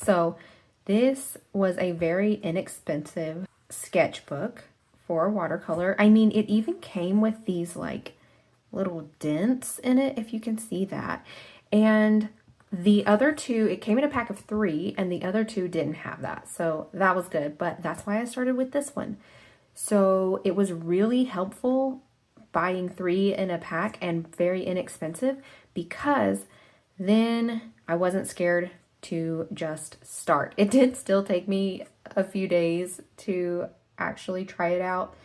So this was a very inexpensive sketchbook for watercolor. I mean, it even came with these like little dents in it, if you can see that. And the other two, it came in a pack of 3, and the other 2 didn't have that. So that was good, but that's why I started with this one. So it was really helpful buying 3 in a pack and very inexpensive, because then I wasn't scared to just start. It did still take me a few days to actually try it out,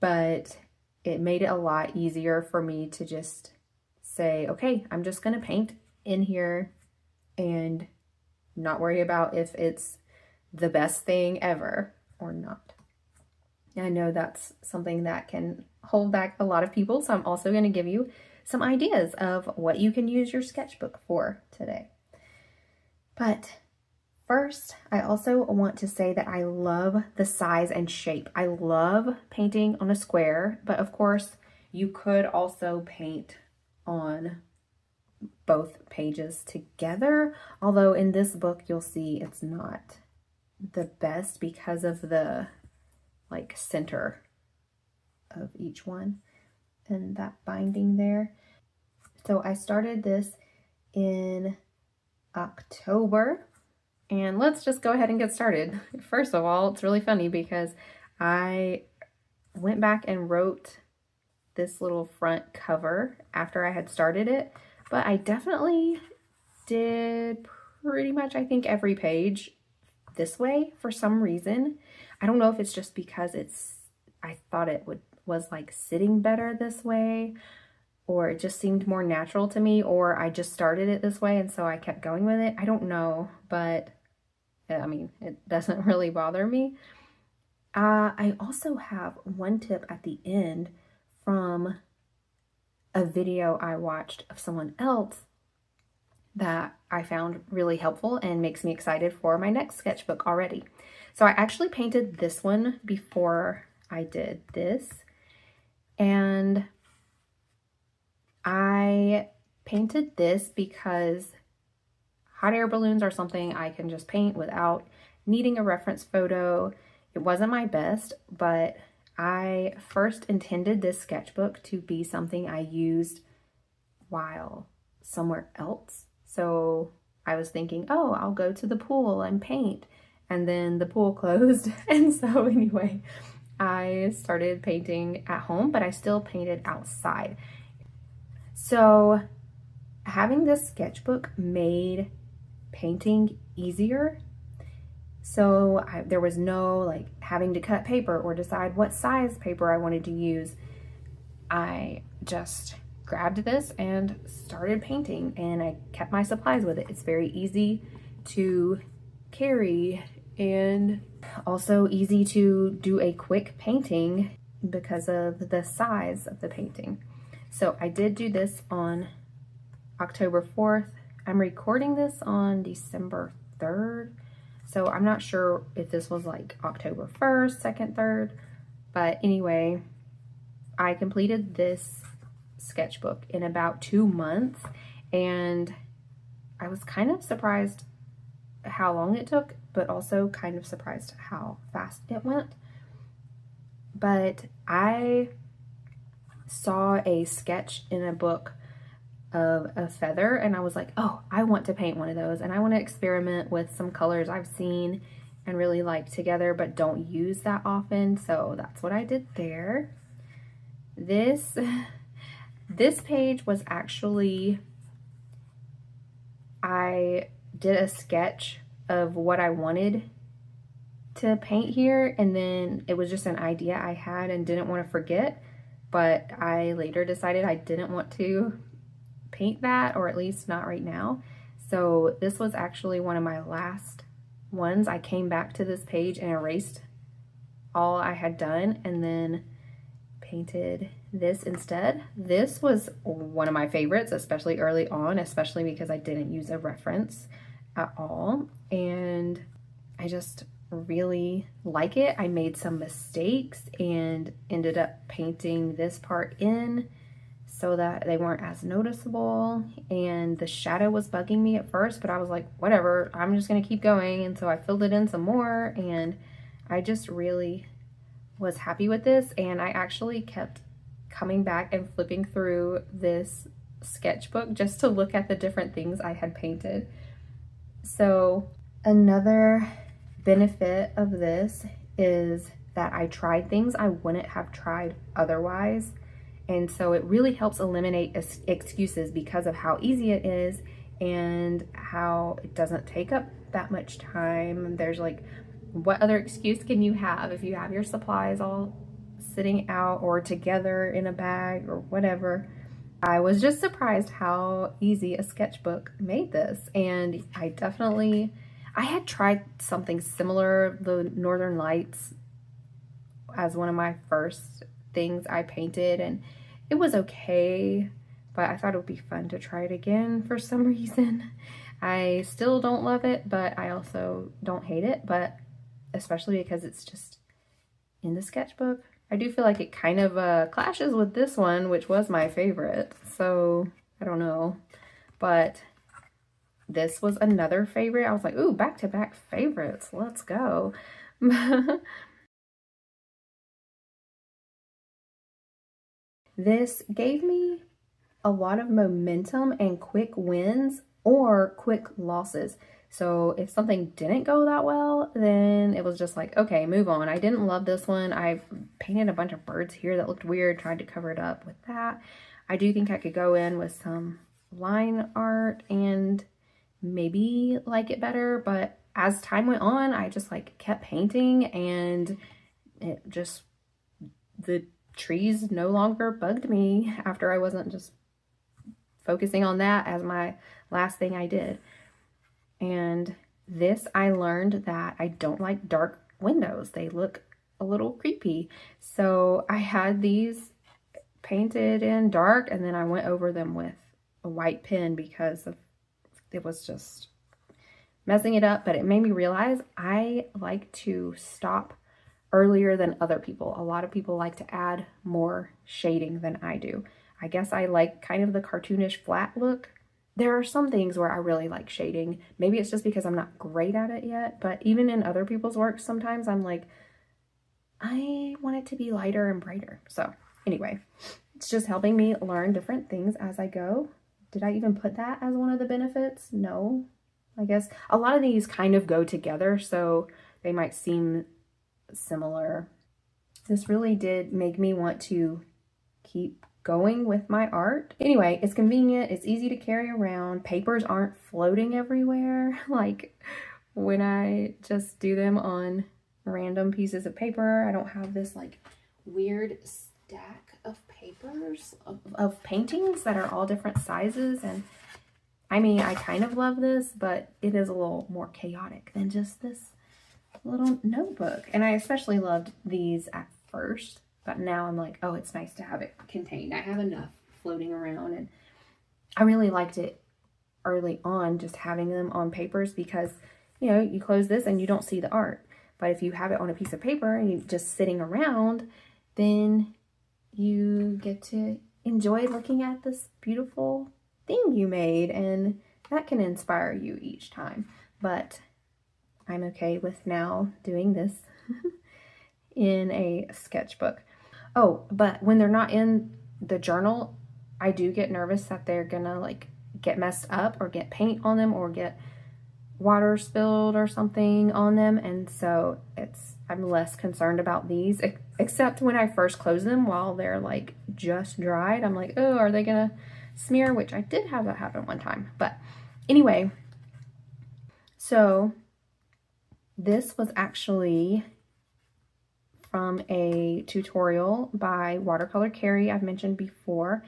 but it made it a lot easier for me to just say, okay, I'm just gonna paint in here and not worry about if it's the best thing ever or not. I know that's something that can hold back a lot of people, so I'm also going to give you some ideas of what you can use your sketchbook for today. But first, I also want to say that I love the size and shape. I love painting on a square, but of course, you could also paint on both pages together, although in this book, you'll see it's not the best because of the like center of each one and that binding there. So I started this in October, and let's just go ahead and get started. First of all, it's really funny because I went back and wrote this little front cover after I had started it, but I definitely did pretty much, I think, every page this way for some reason. I don't know if it's just because I thought it was like sitting better this way, or it just seemed more natural to me, or I just started it this way and so I kept going with it. I don't know, but I mean, it doesn't really bother me. I also have one tip at the end from a video I watched of someone else that I found really helpful and makes me excited for my next sketchbook already. So I actually painted this one before I did this, and I painted this because hot air balloons are something I can just paint without needing a reference photo. It wasn't my best, but I first intended this sketchbook to be something I used while somewhere else. So I was thinking, oh, I'll go to the pool and paint. And then the pool closed. And so anyway, I started painting at home, but I still painted outside. So having this sketchbook made painting easier. So there was no like having to cut paper or decide what size paper I wanted to use. I just grabbed this and started painting, and I kept my supplies with it. It's very easy to carry and also easy to do a quick painting because of the size of the painting. So I did do this on October 4th. I'm recording this on December 3rd. So I'm not sure if this was like October 1st, 2nd, 3rd, but anyway, I completed this sketchbook in about 2 months, and I was kind of surprised how long it took, but also kind of surprised how fast it went. But I saw a sketch in a book of a feather, and I was like, oh, I want to paint one of those, and I want to experiment with some colors I've seen and really like together but don't use that often. So that's what I did there. This page was actually, I did a sketch of what I wanted to paint here, and then it was just an idea I had and didn't want to forget, but I later decided I didn't want to paint that, or at least not right now. So this was actually one of my last ones. I came back to this page and erased all I had done and then painted this instead. This was one of my favorites, especially early on, especially because I didn't use a reference at all, and I just really like it. I made some mistakes and ended up painting this part in, so that they weren't as noticeable. And the shadow was bugging me at first, but I was like, whatever, I'm just gonna keep going. And so I filled it in some more, and I just really was happy with this. And I actually kept coming back and flipping through this sketchbook just to look at the different things I had painted. So another benefit of this is that I tried things I wouldn't have tried otherwise. And so it really helps eliminate excuses because of how easy it is and how it doesn't take up that much time. There's like, what other excuse can you have if you have your supplies all sitting out or together in a bag or whatever? I was just surprised how easy a sketchbook made this. And I had tried something similar, the Northern Lights, as one of my first things I painted, and it was okay, but I thought it would be fun to try it again for some reason. I still don't love it, but I also don't hate it, but especially because it's just in the sketchbook. I do feel like it kind of clashes with this one, which was my favorite, so I don't know, but this was another favorite. I was like, ooh, back-to-back favorites, let's go. This gave me a lot of momentum and quick wins or quick losses. So if something didn't go that well, then it was just like, okay, move on. I didn't love this one. I painted a bunch of birds here that looked weird, tried to cover it up with that. I do think I could go in with some line art and maybe like it better, but as time went on, I just like kept painting, and the trees no longer bugged me after I wasn't just focusing on that as my last thing I did. And this, I learned that I don't like dark windows. They look a little creepy. So I had these painted in dark, and then I went over them with a white pen because it was just messing it up. But it made me realize I like to stop earlier than other people. A lot of people like to add more shading than I do. I guess I like kind of the cartoonish flat look. There are some things where I really like shading. Maybe it's just because I'm not great at it yet, but even in other people's work, sometimes I'm like, I want it to be lighter and brighter. So anyway, it's just helping me learn different things as I go. Did I even put that as one of the benefits? No. I guess a lot of these kind of go together, so they might seem similar. This really did make me want to keep going with my art. Anyway, it's convenient, it's easy to carry around, papers aren't floating everywhere like when I just do them on random pieces of paper. I don't have this like weird stack of papers of paintings that are all different sizes, and I mean, I kind of love this, but it is a little more chaotic than just this little notebook. And I especially loved these at first, but now I'm like, oh, it's nice to have it contained. I have enough floating around, and I really liked it early on, just having them on papers, because you know, you close this and you don't see the art. But if you have it on a piece of paper and you just sitting around, then you get to enjoy looking at this beautiful thing you made, and that can inspire you each time. But I'm okay with now doing this in a sketchbook. Oh, but when they're not in the journal, I do get nervous that they're gonna like get messed up or get paint on them or get water spilled or something on them, and so I'm less concerned about these, except when I first close them while they're like just dried. I'm like, oh, are they gonna smear? Which I did have that happen one time. But anyway, so this was actually from a tutorial by Watercolor Carrie I've mentioned before,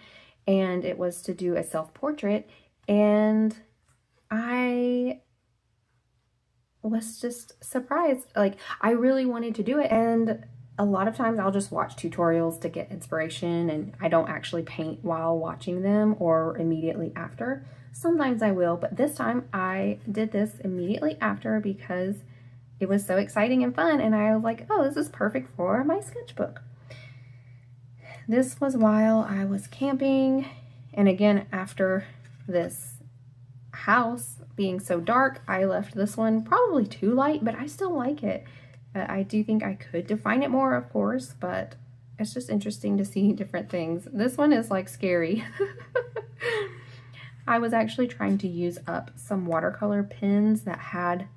and it was to do a self-portrait, and I was just surprised. Like, I really wanted to do it, and a lot of times I'll just watch tutorials to get inspiration, and I don't actually paint while watching them or immediately after. Sometimes I will, but this time I did this immediately after because it was so exciting and fun, and I was like, oh, this is perfect for my sketchbook. this was while I was camping, and again, after this house being so dark, I left this one probably too light, but I still like it. I do think I could define it more, of course, but it's just interesting to see different things. This one is like scary. I was actually trying to use up some watercolor pens that had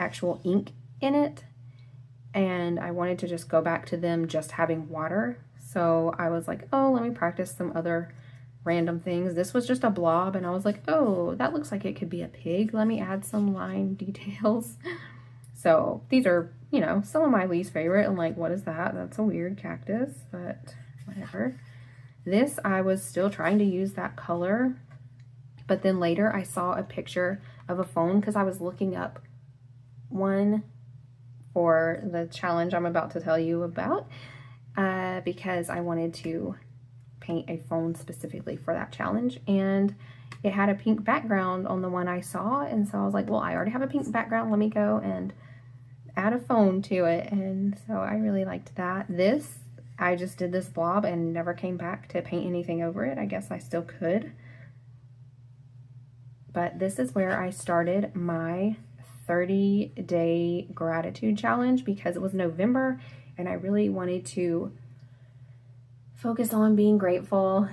actual ink in it, and I wanted to just go back to them just having water. So I was like, oh, let me practice some other random things. This was just a blob, and I was like, oh, that looks like it could be a pig. Let me add some line details. So these are, you know, some of my least favorite. I'm like, what is that? That's a weird cactus, but whatever. This, I was still trying to use that color, but then later I saw a picture of a phone because I was looking up one for the challenge I'm about to tell you about, because I wanted to paint a phone specifically for that challenge, and it had a pink background on the one I saw, and so I was like, well, I already have a pink background, let me go and add a phone to it. And so I really liked that. This, I just did this blob and never came back to paint anything over it. I guess I still could, but this is where I started my 30-day gratitude challenge, because it was November and I really wanted to focus on being grateful.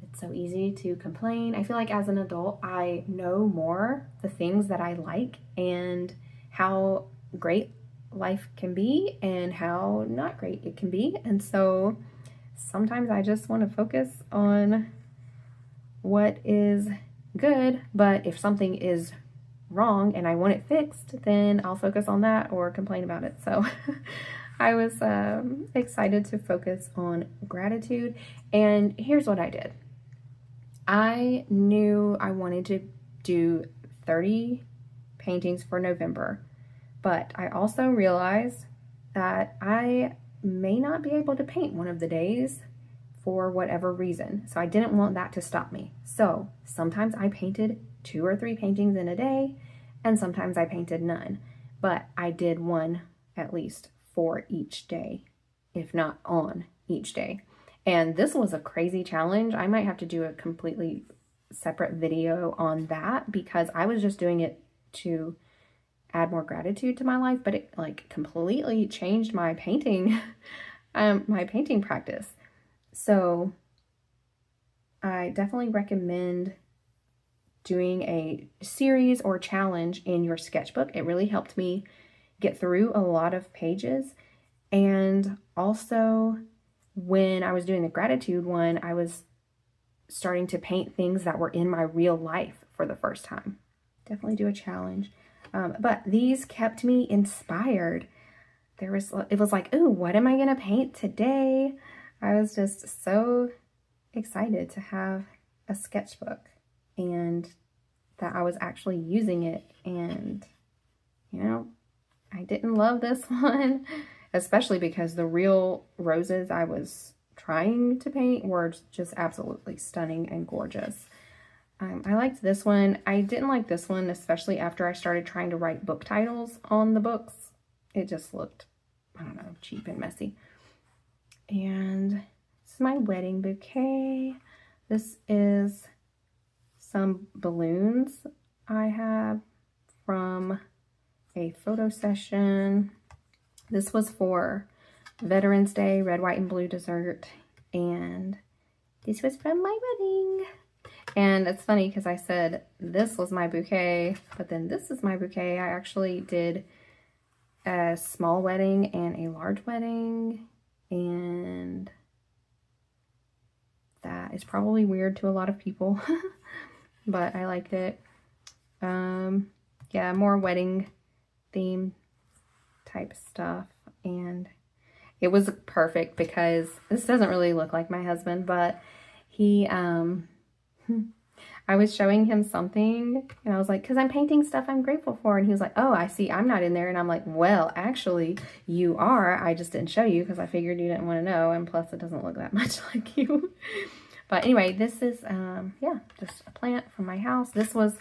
It's so easy to complain. I feel like as an adult, I know more the things that I like and how great life can be and how not great it can be. And so sometimes I just want to focus on what is good, but if something is wrong and I want it fixed, then I'll focus on that or complain about it. So I was excited to focus on gratitude, and here's what I did. I knew I wanted to do 30 paintings for November, but I also realized that I may not be able to paint one of the days for whatever reason. So I didn't want that to stop me. So sometimes I painted 2 or 3 paintings in a day, and sometimes I painted none, but I did one at least for each day, if not on each day. And this was a crazy challenge. I might have to do a completely separate video on that, because I was just doing it to add more gratitude to my life, but it like completely changed my painting, my painting practice. So I definitely recommend doing a series or challenge in your sketchbook. It really helped me get through a lot of pages. And also when I was doing the gratitude one, I was starting to paint things that were in my real life for the first time. Definitely do a challenge. But these kept me inspired. It was like, ooh, what am I gonna paint today? I was just so excited to have a sketchbook and that I was actually using it. And, you know, I didn't love this one, especially because the real roses I was trying to paint were just absolutely stunning and gorgeous. I liked this one. I didn't like this one, especially after I started trying to write book titles on the books. It just looked, I don't know, cheap and messy. And this is my wedding bouquet. This is some balloons I have from a photo session. This was for Veterans Day, red, white, and blue dessert. And this was from my wedding. And it's funny because I said this was my bouquet, but then this is my bouquet. I actually did a small wedding and a large wedding, and that is probably weird to a lot of people, but I liked it. Yeah, more wedding theme type stuff, and it was perfect because this doesn't really look like my husband, but he, I was showing him something and I was like, because I'm painting stuff I'm grateful for. And he was like, oh, I see, I'm not in there. And I'm like, well, actually you are. I just didn't show you because I figured you didn't want to know. And plus it doesn't look that much like you. But anyway, this is, yeah, just a plant from my house. This was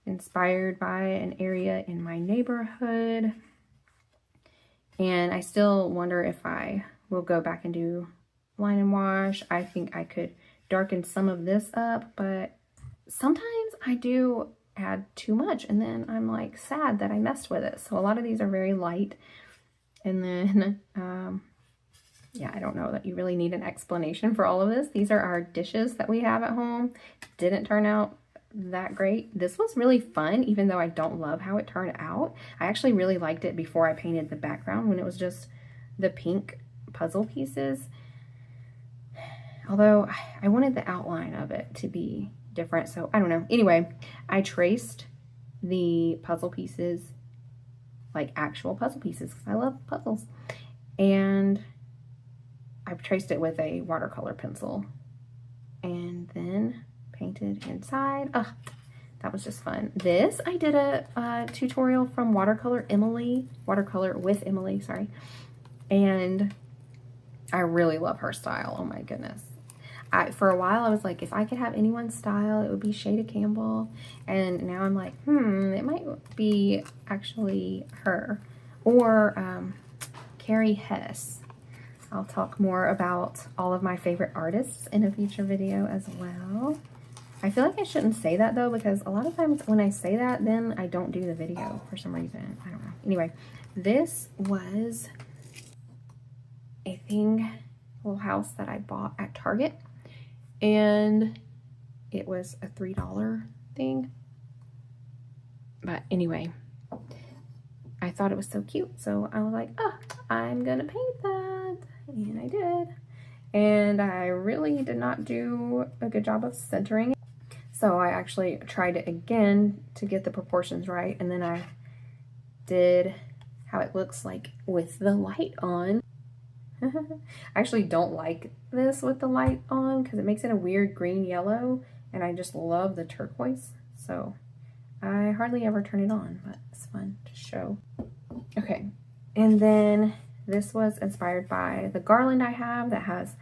inspired by an area in my neighborhood. And I still wonder if I will go back and do line and wash. I think I could darken some of this up, but sometimes I do add too much and then I'm like sad that I messed with it. So a lot of these are very light. And then, yeah, I don't know that you really need an explanation for all of this. These are our dishes that we have at home. Didn't turn out that great. This was really fun, even though I don't love how it turned out. I actually really liked it before I painted the background when it was just the pink puzzle pieces. Although I wanted the outline of it to be different, so I don't know. Anyway, I traced the puzzle pieces, like actual puzzle pieces, because I love puzzles. And I've traced it with a watercolor pencil and then painted inside. Oh, that was just fun. This, I did a tutorial from Watercolor with Emily, sorry. And I really love her style. Oh my goodness. For a while I was like, if I could have anyone's style, it would be Shada Campbell. And now I'm like, it might be actually her. Or Carrie Hess. I'll talk more about all of my favorite artists in a future video as well. I feel like I shouldn't say that though, because a lot of times when I say that, then I don't do the video for some reason. I don't know. Anyway, this was a little house that I bought at Target. And it was a $3 thing. But anyway, I thought it was so cute. So I was like, oh, I'm gonna paint that. And I did. And I really did not do a good job of centering it. So I actually tried it again to get the proportions right. And then I did how it looks like with the light on. I actually don't like this with the light on because it makes it a weird green yellow, and I just love the turquoise, so I hardly ever turn it on, but it's fun to show. Okay, and then this was inspired by the garland I have that has,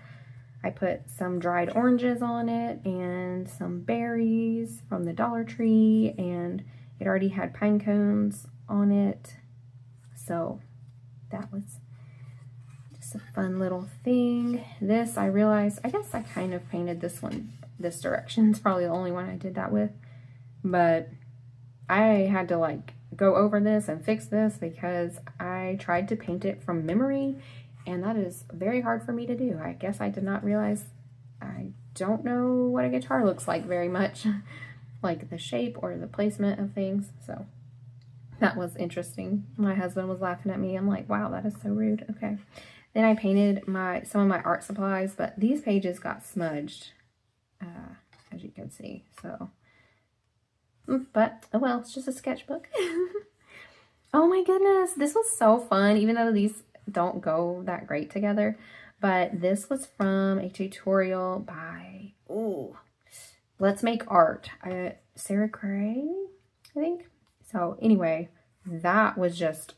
I put some dried oranges on it and some berries from the Dollar Tree, and it already had pine cones on it, so that was a fun little thing. This, I realized, I guess I kind of painted this one this direction. It's probably the only one I did that with, but I had to like go over this and fix this because I tried to paint it from memory, and that is very hard for me to do. I guess I did not realize I don't know what a guitar looks like very much, like the shape or the placement of things, so that was interesting. My husband was laughing at me. I'm like, wow, that is so rude. Okay. Then I painted some of my art supplies, but these pages got smudged, as you can see, so. But, oh well, it's just a sketchbook. Oh my goodness, this was so fun, even though these don't go that great together. But this was from a tutorial by, Let's Make Art. Sarah Cray, I think. So anyway, that was just,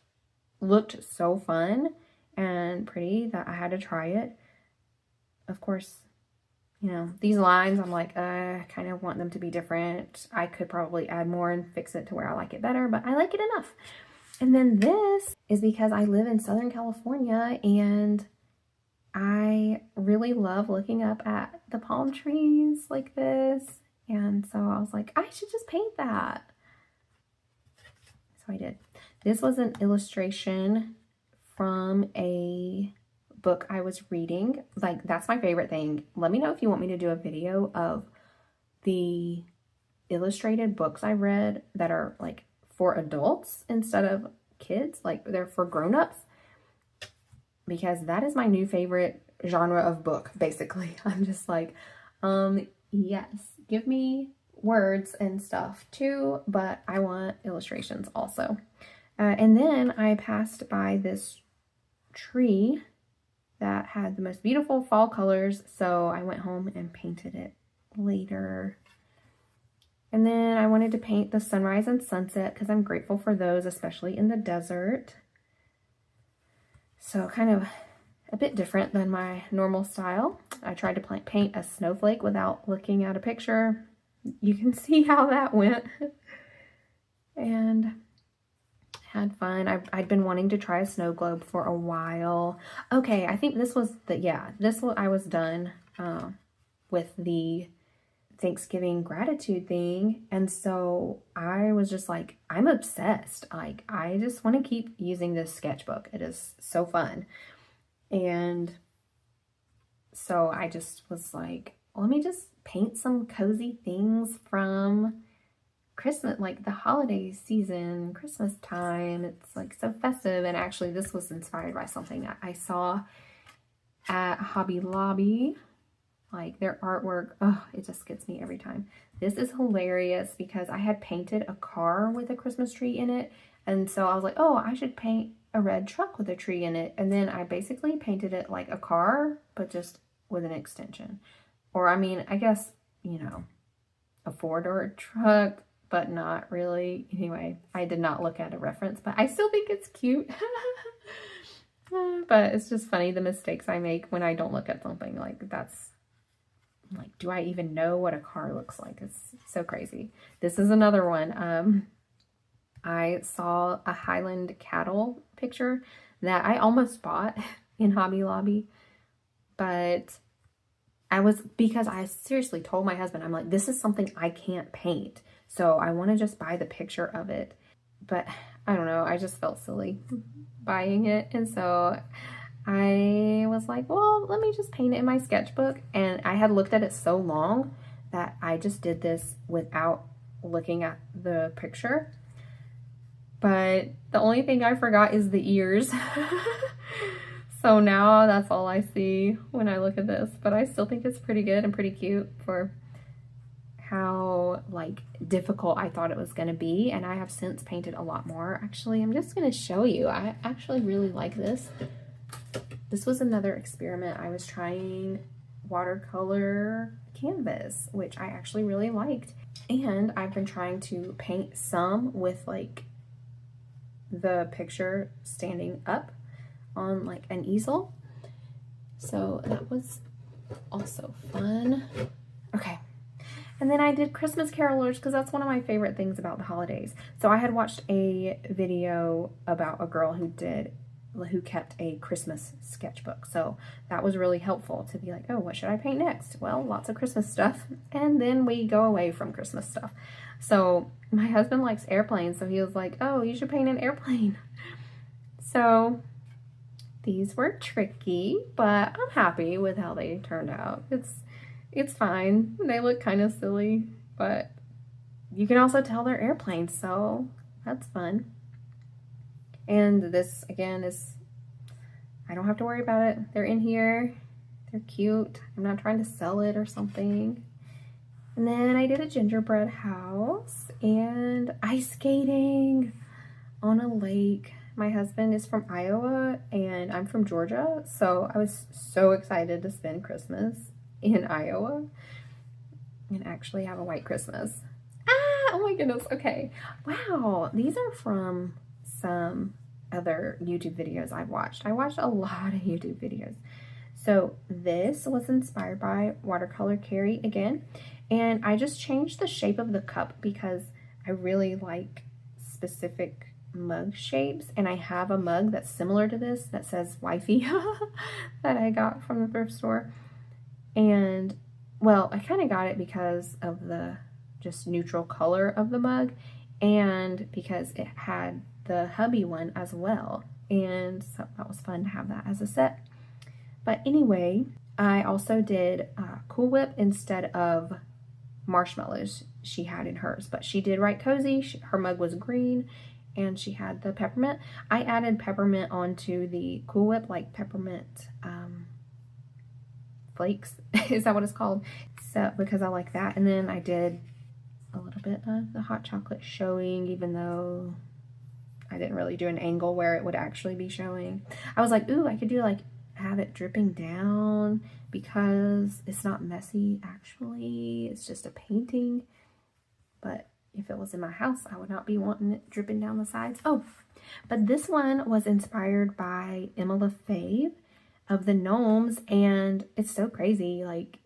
looked so fun and pretty that I had to try it. Of course, you know, these lines, I'm like, I kind of want them to be different. I could probably add more and fix it to where I like it better, but I like it enough. And then this is because I live in Southern California and I really love looking up at the palm trees like this. And so I was like, I should just paint that. So I did. This was an illustration from a book I was reading. Like, that's my favorite thing. Let me know if you want me to do a video of the illustrated books I read that are like for adults instead of kids, like they're for grown-ups, because that is my new favorite genre of book, basically. I'm just like, yes, give me words and stuff too, but I want illustrations also. And then I passed by this tree that had the most beautiful fall colors, so I went home and painted it later. And then I wanted to paint the sunrise and sunset because I'm grateful for those, especially in the desert. So kind of a bit different than my normal style. I tried to paint a snowflake without looking at a picture. You can see how that went. And had fun. I'd been wanting to try a snow globe for a while. Okay, I think this was I was done with the Thanksgiving gratitude thing. And so I was just like, I'm obsessed. Like, I just want to keep using this sketchbook. It is so fun. And so I just was like, let me just paint some cozy things from Christmas, like the holiday season, Christmas time. It's like so festive. And actually this was inspired by something I saw at Hobby Lobby. Like their artwork, oh, it just gets me every time. This is hilarious because I had painted a car with a Christmas tree in it. And so I was like, oh, I should paint a red truck with a tree in it. And then I basically painted it like a car, but just with an extension. Or I mean, I guess, you know, a four-door truck, but not really. Anyway, I did not look at a reference, but I still think it's cute. But it's just funny the mistakes I make when I don't look at something. Like that's, like, do I even know what a car looks like? It's so crazy. This is another one. I saw a Highland cattle picture that I almost bought in Hobby Lobby, but because I seriously told my husband, I'm like, this is something I can't paint. So I want to just buy the picture of it. But I don't know, I just felt silly buying it. And so I was like, well, let me just paint it in my sketchbook. And I had looked at it so long that I just did this without looking at the picture. But the only thing I forgot is the ears. So now that's all I see when I look at this. But I still think it's pretty good and pretty cute for how like difficult I thought it was going to be. And I have since painted a lot more. Actually, I'm just going to show you. I actually really like this. This was another experiment. I was trying watercolor canvas, which I actually really liked. And I've been trying to paint some with like the picture standing up on like an easel. So that was also fun. Okay. And then I did Christmas carolers because that's one of my favorite things about the holidays. So I had watched a video about a girl who kept a Christmas sketchbook. So that was really helpful to be like, oh, what should I paint next? Well, lots of Christmas stuff. And then we go away from Christmas stuff. So my husband likes airplanes. So he was like, oh, you should paint an airplane. So these were tricky, but I'm happy with how they turned out. It's fine. They look kind of silly, but you can also tell they're airplanes. So that's fun. And this, again, is, I don't have to worry about it. They're in here. They're cute. I'm not trying to sell it or something. And then I did a gingerbread house and ice skating on a lake. My husband is from Iowa and I'm from Georgia. So I was so excited to spend Christmas in Iowa and actually have a white Christmas. Oh my goodness. Okay. Wow. These are from some other YouTube videos I've watched. I watched a lot of YouTube videos. So this was inspired by Watercolor Carrie again. And I just changed the shape of the cup because I really like specific mug shapes. And I have a mug that's similar to this that says wifey that I got from the thrift store. And well, I kind of got it because of the just neutral color of the mug and because it had the hubby one as well. And so that was fun to have that as a set. But anyway, I also did Cool Whip instead of marshmallows she had in hers. But she did write cozy. Her mug was green and she had the peppermint. I added peppermint onto the Cool Whip, like peppermint flakes. Is that what it's called? So because I like that. And then I did a little bit of the hot chocolate showing, even though I didn't really do an angle where it would actually be showing. I was like, ooh, I could do like have it dripping down because it's not messy actually. It's just a painting. But if it was in my house, I would not be wanting it dripping down the sides. Oh, but this one was inspired by Emma LaFave of the gnomes, and it's so crazy. Like,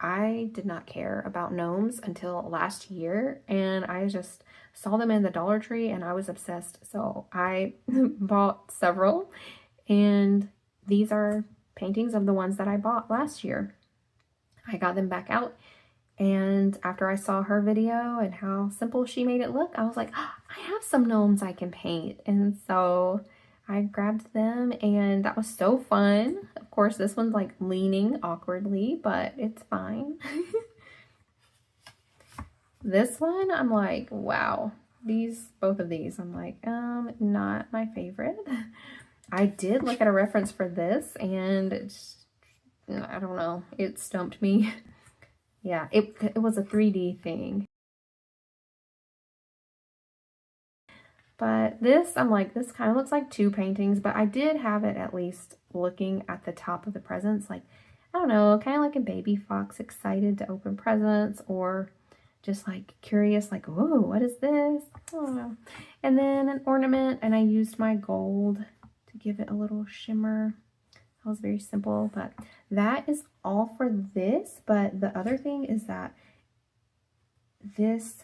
I did not care about gnomes until last year, and I just saw them in the Dollar Tree and I was obsessed. So I bought several, and these are paintings of the ones that I bought last year. I got them back out, and after I saw her video and how simple she made it look, I was like, oh, I have some gnomes I can paint. And so I grabbed them, and that was so fun. Of course, this one's like leaning awkwardly, but it's fine. This one, I'm like, wow. Both of these, I'm like, not my favorite. I did look at a reference for this, and I don't know, it stumped me. Yeah, it was a 3D thing. But this, I'm like, this kind of looks like two paintings, but I did have it at least looking at the top of the presents, like, I don't know, kind of like a baby fox excited to open presents, or just like curious, like, whoa, what is this? I don't know. And then an ornament, and I used my gold to give it a little shimmer. That was very simple, but that is all for this. But the other thing is that this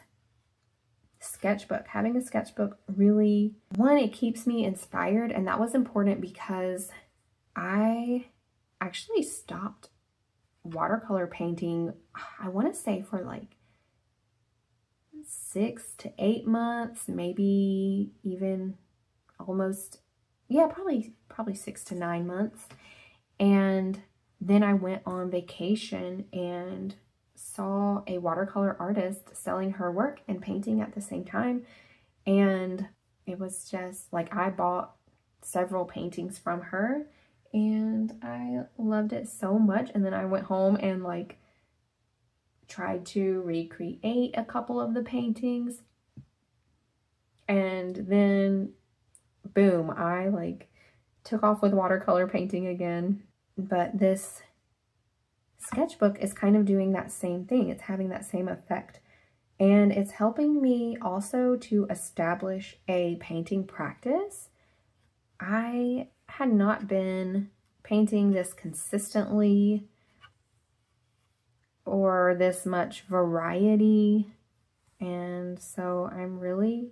sketchbook, having a sketchbook, really, one, it keeps me inspired, and that was important because I actually stopped watercolor painting, I want to say for like 6 to 8 months, maybe even almost, yeah, probably 6 to 9 months. And then I went on vacation and saw a watercolor artist selling her work and painting at the same time, and it was just like, I bought several paintings from her and I loved it so much. And then I went home and like tried to recreate a couple of the paintings, and then boom, I like took off with watercolor painting again. But this sketchbook is kind of doing that same thing. It's having that same effect, and it's helping me also to establish a painting practice. I had not been painting this consistently or this much variety, and so I'm really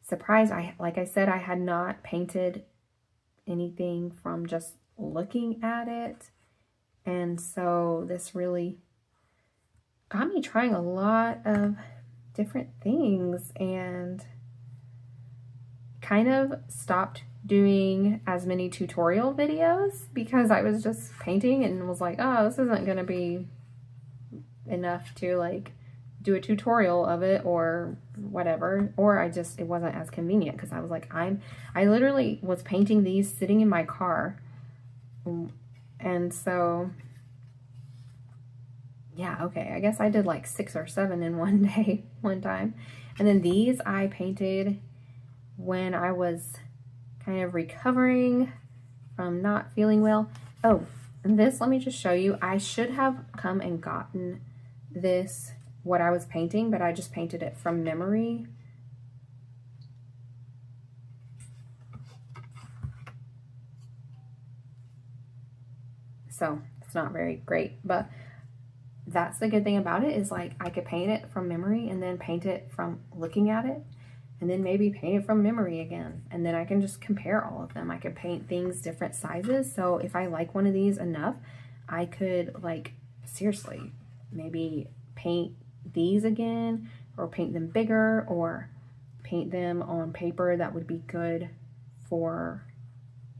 surprised. Like I said, I had not painted anything from just looking at it, and so this really got me trying a lot of different things, and kind of stopped doing as many tutorial videos because I was just painting and was like, oh, this isn't gonna be enough to like do a tutorial of it or whatever, or it wasn't as convenient because I was like, I literally was painting these sitting in my car, and so yeah, okay, I guess I did like 6 or 7 in one day one time. And then these I painted when I was kind of recovering from not feeling well. Oh, and this, let me just show you. I should have come and gotten this, what I was painting, but I just painted it from memory. So it's not very great, but that's the good thing about it, is like I could paint it from memory and then paint it from looking at it, and then maybe paint it from memory again, and then I can just compare all of them. I could paint things different sizes, so if I like one of these enough, I could like seriously maybe paint these again, or paint them bigger, or paint them on paper that would be good for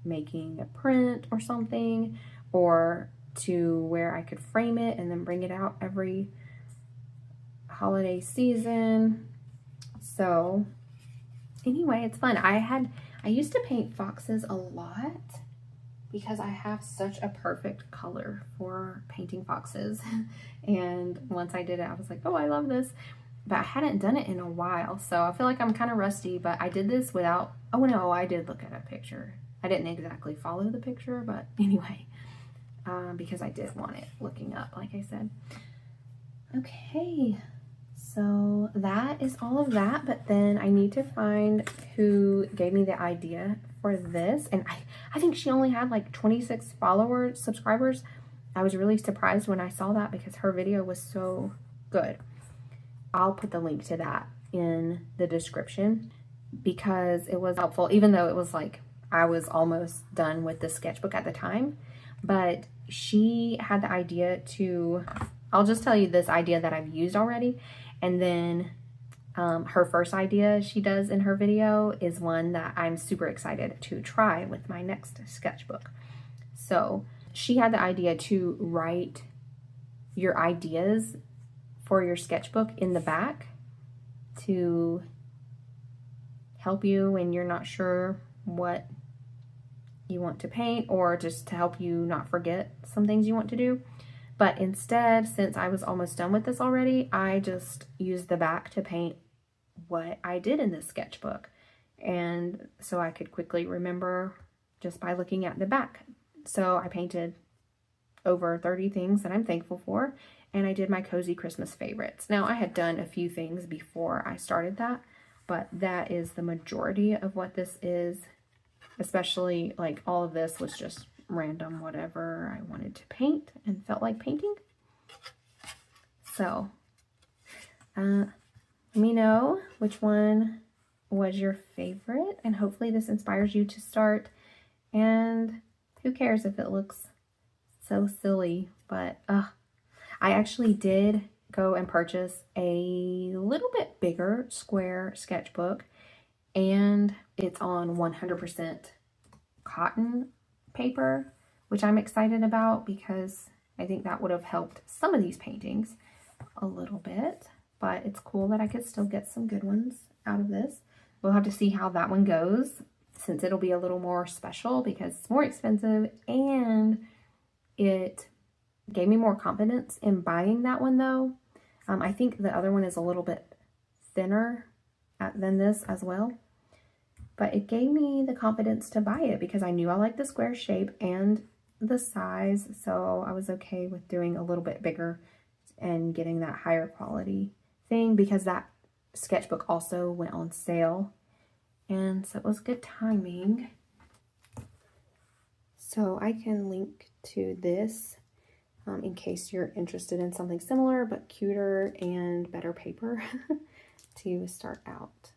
making a print or something, or to where I could frame it and then bring it out every holiday season. So anyway, it's fun. I used to paint foxes a lot because I have such a perfect color for painting foxes. And once I did it, I was like, oh, I love this. But I hadn't done it in a while, so I feel like I'm kind of rusty. But I did this without, oh no, I did look at a picture. I didn't exactly follow the picture, but anyway, because I did want it looking up, like I said. Okay, so that is all of that, but then I need to find who gave me the idea for this, and I think she only had like 26 subscribers. I was really surprised when I saw that because her video was so good. I'll put the link to that in the description because it was helpful, even though it was like I was almost done with the sketchbook at the time. But she had the idea to, I'll just tell you this idea that I've used already, and then her first idea she does in her video is one that I'm super excited to try with my next sketchbook. So she had the idea to write your ideas for your sketchbook in the back to help you when you're not sure what you want to paint, or just to help you not forget some things you want to do. But instead, since I was almost done with this already, I just used the back to paint what I did in this sketchbook. And so I could quickly remember just by looking at the back. So I painted over 30 things that I'm thankful for, and I did my cozy Christmas favorites. Now, I had done a few things before I started that, but that is the majority of what this is. Especially, like, all of this was just random whatever I wanted to paint and felt like painting. So, let me know which one was your favorite, and hopefully this inspires you to start. And who cares if it looks so silly, but I actually did go and purchase a little bit bigger square sketchbook, and it's on 100% cotton paper, which I'm excited about because I think that would have helped some of these paintings a little bit, but it's cool that I could still get some good ones out of this. We'll have to see how that one goes, since it'll be a little more special because it's more expensive, and it gave me more confidence in buying that one though. I think the other one is a little bit thinner than this as well, but it gave me the confidence to buy it because I knew I liked the square shape and the size, so I was okay with doing a little bit bigger and getting that higher quality thing because that sketchbook also went on sale, and so it was good timing. So I can link to this in case you're interested in something similar but cuter and better paper to start out.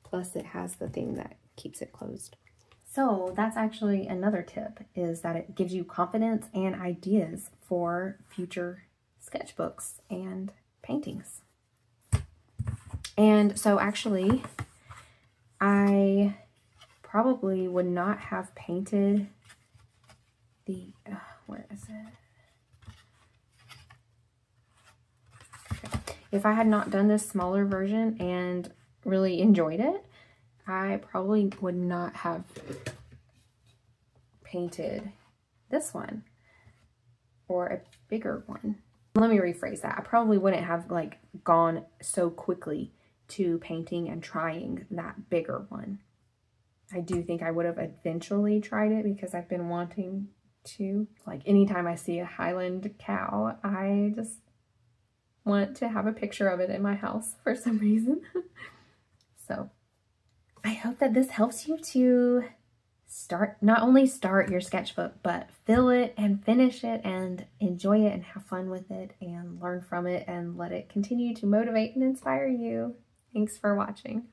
Plus it has the thing that keeps it closed. So that's actually another tip, is that it gives you confidence and ideas for future sketchbooks and paintings. And so actually I probably would not have painted the, where is it? Okay. If I had not done this smaller version and really enjoyed it, I probably would not have painted this one or a bigger one. Let me rephrase that. I probably wouldn't have like gone so quickly to painting and trying that bigger one. I do think I would have eventually tried it because I've been wanting to. Like anytime I see a Highland cow, I just want to have a picture of it in my house for some reason. So I hope that this helps you to not only start your sketchbook, but fill it and finish it and enjoy it and have fun with it and learn from it and let it continue to motivate and inspire you. Thanks for watching.